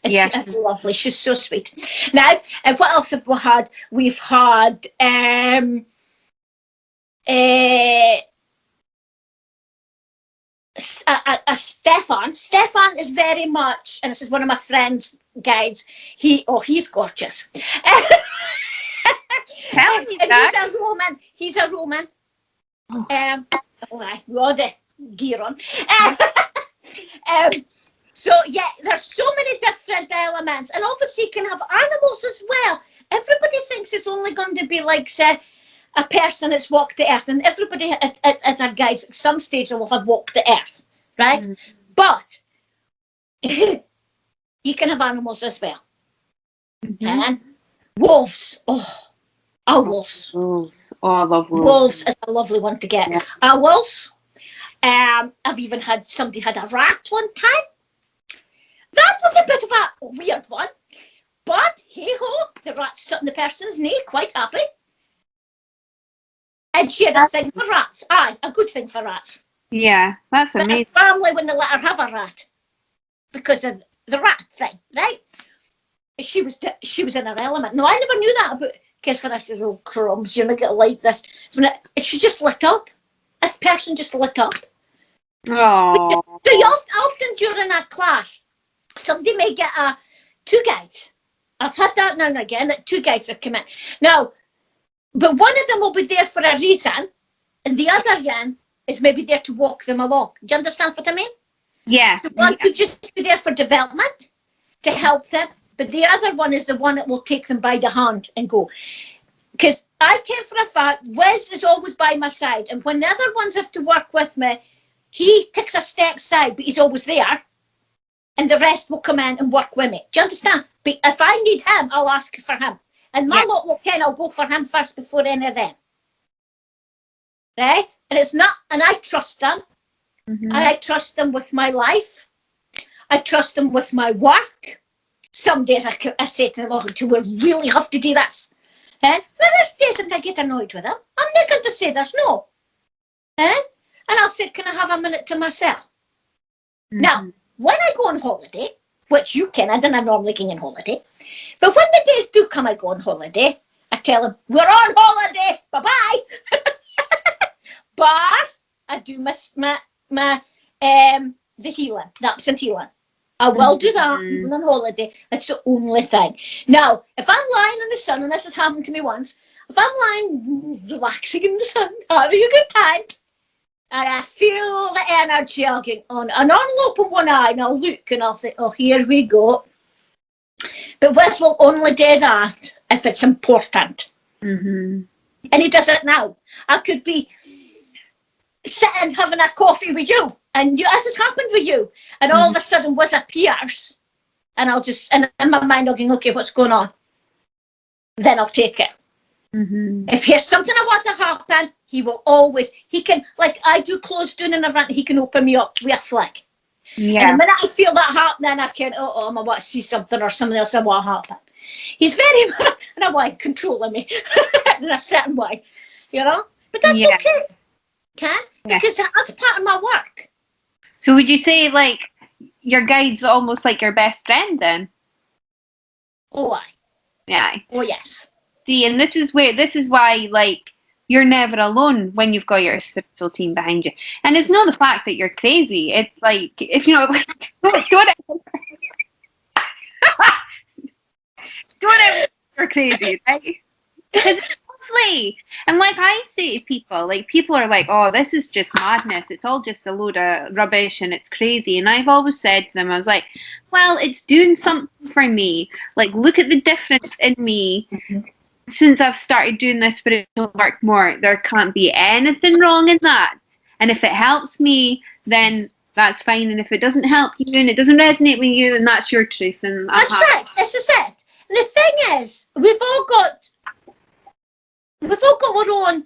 And she's lovely. She's so sweet. Now, and what else have we had? We've had a Stefan. Stefan is very much, and this is one of my friend's guides. He's gorgeous. And he's a Roman. He's a Roman. With the gear on. So yeah, there's so many different elements, and obviously you can have animals as well. Everybody thinks it's only going to be like, say, a person that's walked the earth, and everybody at their guides at some stage will have walked the earth, right? Mm. But you can have animals as well. Mm-hmm. And wolves. Wolves. Wolves. Oh, I love wolves. Wolves is a lovely one to get. Yeah. Wolves. I've even had somebody had a rat one time. That was a bit of a weird one. But hey-ho, the rat sat on the person's knee, quite happy. And she had a thing for rats. Aye, a good thing for rats. Yeah, that's amazing. But her family wouldn't let her have a rat because of the rat thing, right? She was in her element. No, I never knew that about kids for us, little crumbs, you're not going to like this. And she just lit up. This person just lit up. Oh. So you often during that class, somebody may get two guides. I've had that now and again, that two guides have come in. Now, but one of them will be there for a reason, and the other one is maybe there to walk them along. Do you understand what I mean? Yeah. So one could just be there for development, to help them, but the other one is the one that will take them by the hand and go. Because I came for a fact, Wes is always by my side, and when the other ones have to work with me, he takes a step aside, but he's always there, and the rest will come in and work with me. Do you understand? But if I need him, I'll ask for him. And my lot will I'll go for him first before any of them. Right? And it's not, and I trust them. Mm-hmm. And I trust them with my life. I trust them with my work. Some days I say to them, oh, do we really have to do this? And there's days that I get annoyed with them. I'm not going to say there's no. And I'll say, can I have a minute to myself? Mm-hmm. Now, when I go on holiday, which you can, I don't normally go on holiday, but when the days do come I go on holiday, I tell them, we're on holiday, bye-bye. But I do miss my the healing, the absent healing. I will do that even on holiday. That's the only thing. Now, if I'm lying in the sun, and this has happened to me once, if I'm lying relaxing in the sun, having a good time, and I feel the energy, I'll get on, and I'll open one eye and I'll look and I'll think, oh, here we go. But Wes will only do that if it's important. Mm-hmm. And he does it now. I could be sitting having a coffee with you, and this has happened with you, and all of a sudden Wes appears, and I'll just, and in my mind I'll go, okay, what's going on? Then I'll take it. Mm-hmm. If there's something I want to happen, he will always, he can, like I do close down in a rant, he can open me up with a flick. Yeah. And the minute I feel that happening, I can, I want to see something or something else I want to happen. He's very, in a way, controlling me in a certain way, you know? But that's okay. Because that's part of my work. So would you say, like, your guide's almost like your best friend then? Oh, aye. Yeah. Oh, yes. See, and this is why, like, you're never alone when you've got your spiritual team behind you. And it's not the fact that you're crazy. It's like, if you know, like, don't ever you're crazy, right? It's lovely. And like I say to people, like, people are like, oh, this is just madness. It's all just a load of rubbish and it's crazy. And I've always said to them, I was like, well, it's doing something for me. Like, look at the difference in me. Mm-hmm. Since I've started doing this spiritual work more, there can't be anything wrong in that. And if it helps me, then that's fine. And if it doesn't help you and it doesn't resonate with you, then that's your truth. And that's it. This is it. And the thing is, we've all got our own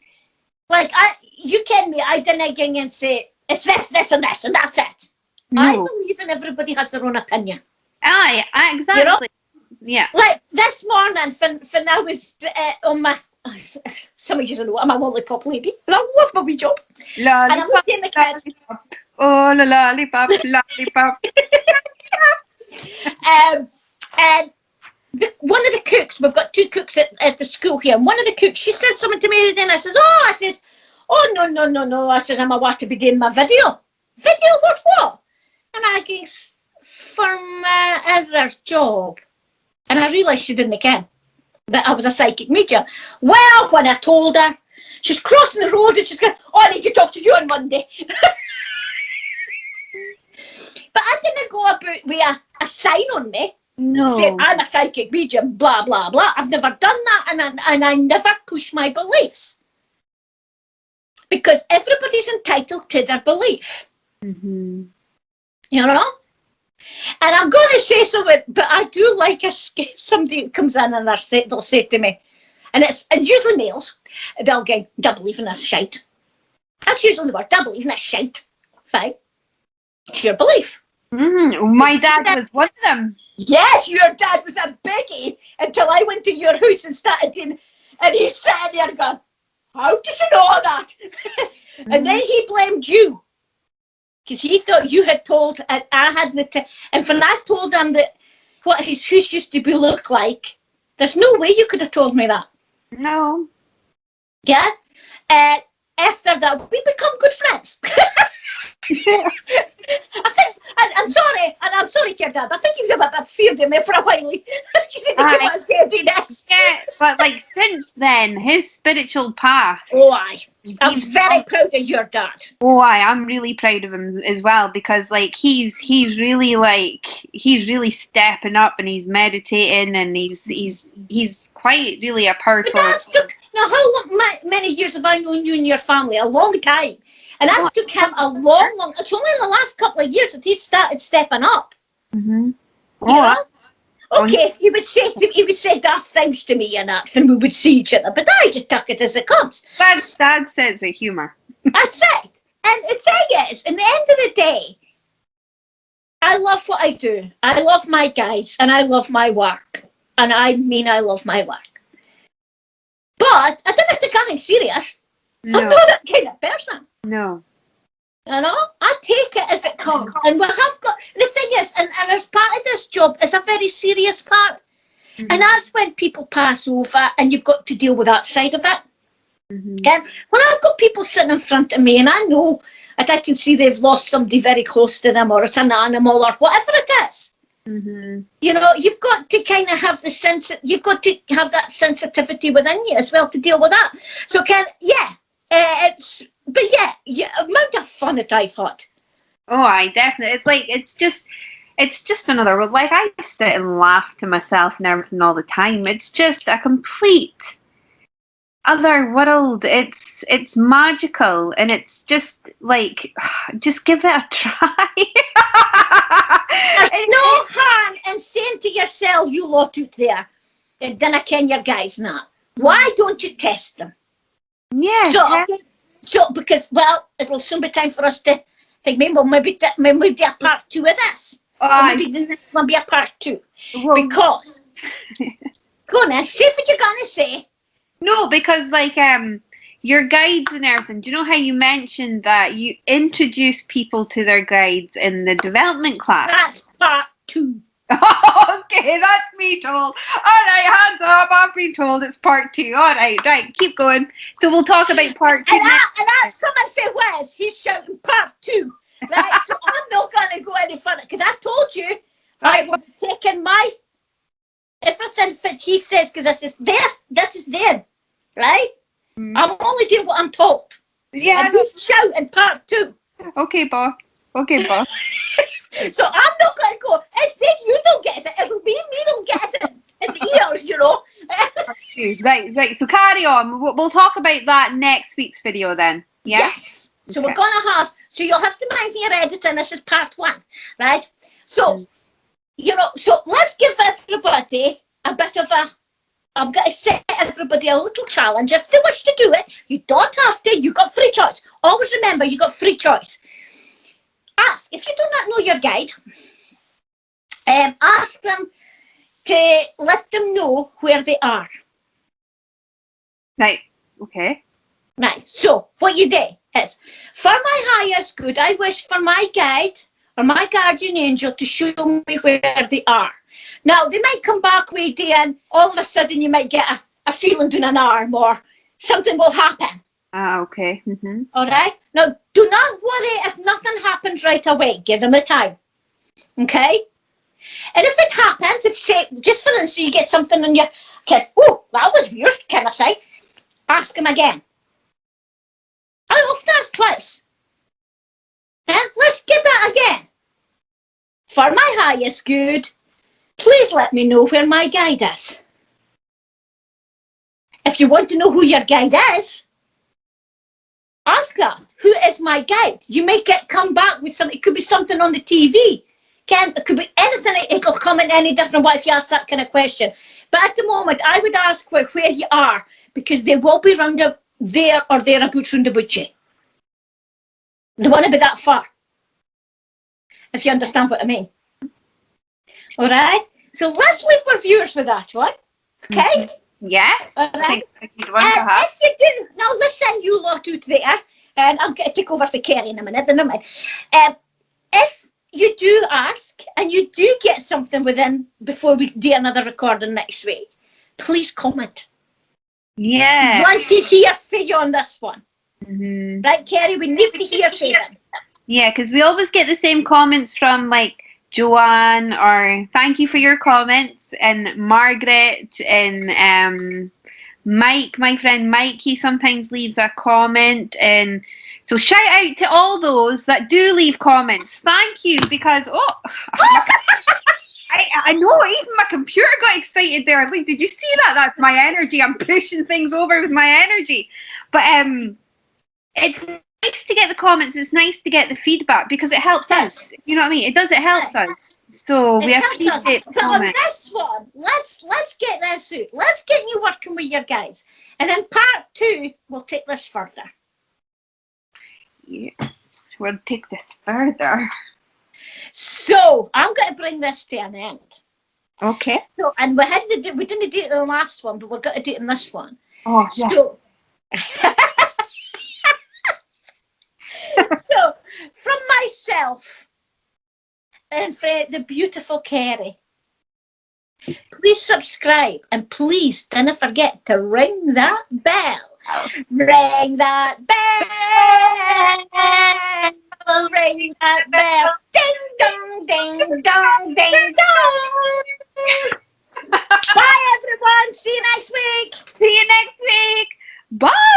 Like, you ken me, I didn't go and say, it's this, and this, and that's it. No. I believe in everybody has their own opinion. Aye, exactly. You know? Yeah. Like, this morning, when I was on my, some of you don't know, I'm a lollipop lady, and I love my wee job. Lollipop, and I'm looking at the kids. lollipop. Oh, la lollipop, lollipop. And one of the cooks, we've got 2 cooks at the school here, and one of the cooks, she said something to me, and I says, no, I says, I'm about to be doing my video. Video, what? And I guess, for my other job. And I realised she didn't care that I was a psychic medium. Well, when I told her, she's crossing the road and she's going, I need to talk to you on Monday. But I didn't go about with a sign on me. No. Saying, I'm a psychic medium, blah, blah, blah. I've never done that, and I never push my beliefs. Because everybody's entitled to their belief. Mm-hmm. You know? And I'm going to say something, but I do like somebody that comes in and they'll say to me, and usually males, they'll go, don't believe in this shite. That's usually the word, don't believe in this shite. Fine. It's your belief. My dad was one of them. Yes, your dad was a biggie until I went to your house and started in, and he sat there going, how does he know all that? And then he blamed you. Because he thought you had told, and I hadn't, and when I told him that what his house used to look like, there's no way you could have told me that. No. Yeah? After that, we become good friends. I think, I'm sorry to your dad, I think he was a bit feared of me for a while. He said he was scared to death. Yeah, but like since then, his spiritual path. Oh, aye. I'm very proud of your dad. Oh, I'm really proud of him as well, because like he's really stepping up, and he's meditating, and he's quite really a powerful. Now, many years have I known you and your family? A long time. And that took him a long. It's only in the last couple of years that he started stepping up. Mm-hmm. You know? Okay, he would say daft things to me and that when we would see each other, but I just took it as it comes. That's dad's sense of humour. That's right. And the thing is, in the end of the day, I love what I do. I love my guys, and I love my work. And I mean, I love my work. But I didn't take anything serious. No. I'm not that kind of person. No. You know, I take it as it comes. And we have got, the thing is, and as part of this job, it's a very serious part. Mm-hmm. And that's when people pass over and you've got to deal with that side of it. Mm-hmm. Okay? When I've got people sitting in front of me and I know that I can see they've lost somebody very close to them, or it's an animal or whatever it is. Mm-hmm. You know, you've got to kind of have you've got to have that sensitivity within you as well to deal with that. So amount of fun that I've had. Oh, I definitely. It's just another world. Like, I sit and laugh to myself and everything all the time. It's just a complete other world. It's magical, and it's just like, just give it a try. There's no harm in saying to yourself, you lot out there, and then I ken your guys not. Why don't you test them? Yeah. So because, well, it'll soon be time for us to think, maybe we'll do a part 2 of this. Or maybe the next one be a part 2. Well, because, go on then, say what you're going to say. No, because like your guides and everything, do you know how you mentioned that you introduce people to their guides in the development class? That's part 2. Okay, that's me told. All right, hands up. I've been told it's part 2. All right, keep going. So we'll talk about part 2 next. And that's someone say Wes. He's shouting part 2. Right, so I'm not going to go any further because I told you, right, we're taking my everything that he says because this is there, right? I'm only doing what I'm told. Yeah. And he's shouting part 2. Okay, boss. So I'm not going to go, it's then you don't get it. It'll be me don't get it in the ears, you know. Right. So carry on. We'll talk about that next week's video then. Yeah? Yes. So we're going to have, so you'll have to mind your editing. This is part 1, right? So, you know, so let's give everybody a bit of I'm going to set everybody a little challenge. If they wish to do it, you don't have to. You got free choice. Always remember, you got free choice. Ask. If you do not know your guide, ask them to let them know where they are. Right. Okay. Right. So what you do is, for my highest good, I wish for my guide or my guardian angel to show me where they are. Now, they might come back one day and all of a sudden you might get a feeling in an arm or something will happen. Okay. Mm-hmm. All right? Now, do not worry if nothing happens right away. Give them the time. Okay? And if it happens, if say, just for instance, you get something in your kid, oh, that was weird, kind of thing, ask them again. I often ask twice. And let's get that again. For my highest good, please let me know where my guide is. If you want to know who your guide is, ask them, who is my guide? You may come back with something. It could be something on the TV. It could be anything. It could come in any different way if you ask that kind of question. But at the moment, I would ask where you are, because they will be round up there or thereabouts round about you. They want to be that far. If you understand what I mean. All right? So let's leave our viewers with that one. Okay? Yeah. All right? If you do, now listen, you lot out there, and I'm going to take over for Kerry in a minute, never mind. If you do ask, and you do get something before we do another recording next week, please comment. Yeah. Want to hear from you on this one. Mm-hmm. Right, Kerry? We need to hear from them. Yeah, because we always get the same comments from like Joanne or thank you for your comments, and Margaret and Mike, my friend Mike, he sometimes leaves a comment, and so shout out to all those that do leave comments. Thank you, because I know even my computer got excited there. Like, did you see that? That's my energy. I'm pushing things over with my energy. But it's nice to get the comments. It's nice to get the feedback because it helps us. You know what I mean? It does. It helps us. So we appreciate the comments. But on this comments. one, let's get this out. Let's get you working with your guides, and in part 2, we'll take this further. Yes, we'll take this further. So I'm going to bring this to an end. Okay. So, and we didn't do it in the last one, but we're going to do it in this one. Oh, yeah. So, so from myself and from the beautiful Kerry, please subscribe and please don't forget to ring that bell. Ring that bell. Ring that bell. Ding dong, ding dong, ding dong. Bye everyone. See you next week. See you next week. Bye.